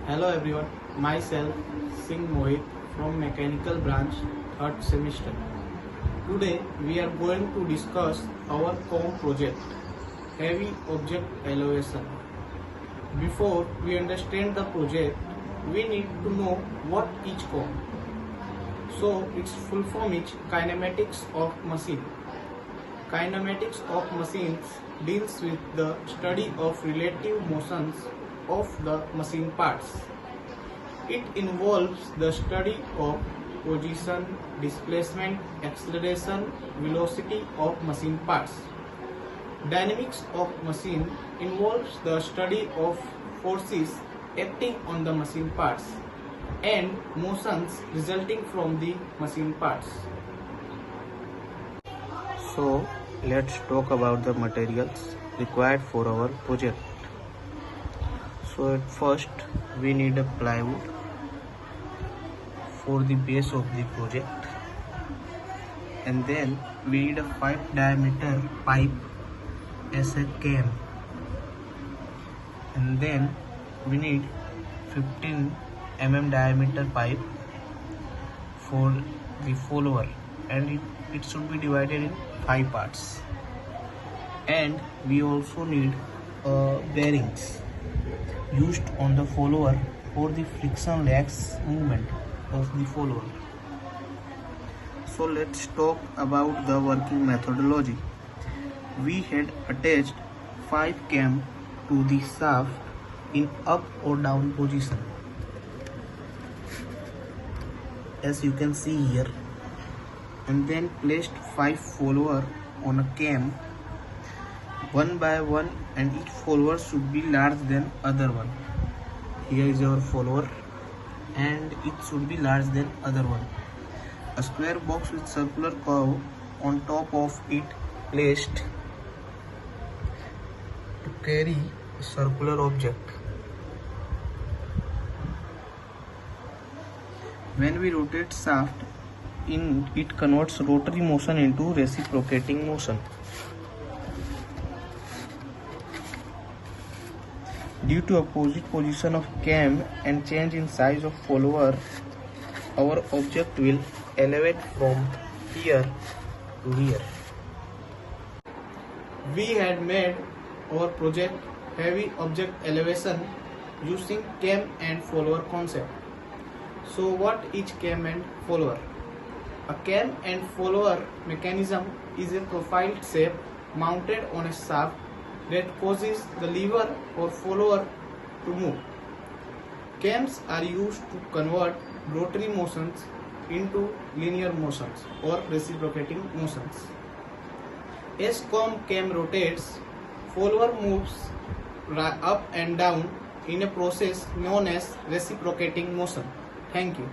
Hello everyone, myself Singh Mohit from Mechanical Branch 3rd semester. Today we are going to discuss our COM project, Heavy Object Elevation. Before we understand the project, we need to know what is COM. So its full form is Kinematics of Machine. Kinematics of machines deals with the study of relative motions of the machine parts. It involves the study of position, displacement, acceleration, velocity of machine parts. Dynamics of machine involves the study of forces acting on the machine parts and motions resulting from the machine parts. So let's talk about the materials required for our project. So at first we need a plywood for the base of the project, and then we need a 5 diameter pipe as a cam, and then we need 15 diameter pipe for the follower, and it should be divided in 5 parts. And we also need bearings used on the follower for the frictionless movement of the follower. So let's talk about the working methodology. We had attached 5 cam to the shaft in up or down position, as you can see here, and then placed 5 follower on a cam one by one, and each follower should be larger than other one. Here is our follower and it should be larger than other one. A square box with circular curve on top of it placed to carry a circular object. When we rotate shaft, it converts rotary motion into reciprocating motion. Due to opposite position of cam and change in size of follower, our object will elevate from here to here. We had made our project Heavy Object Elevation using cam and follower concept. So what is cam and follower? A cam and follower mechanism is a profiled shape mounted on a shaft that causes the lever or follower to move. Cams are used to convert rotary motions into linear motions or reciprocating motions. As cam rotates, follower moves up and down in a process known as reciprocating motion. Thank you.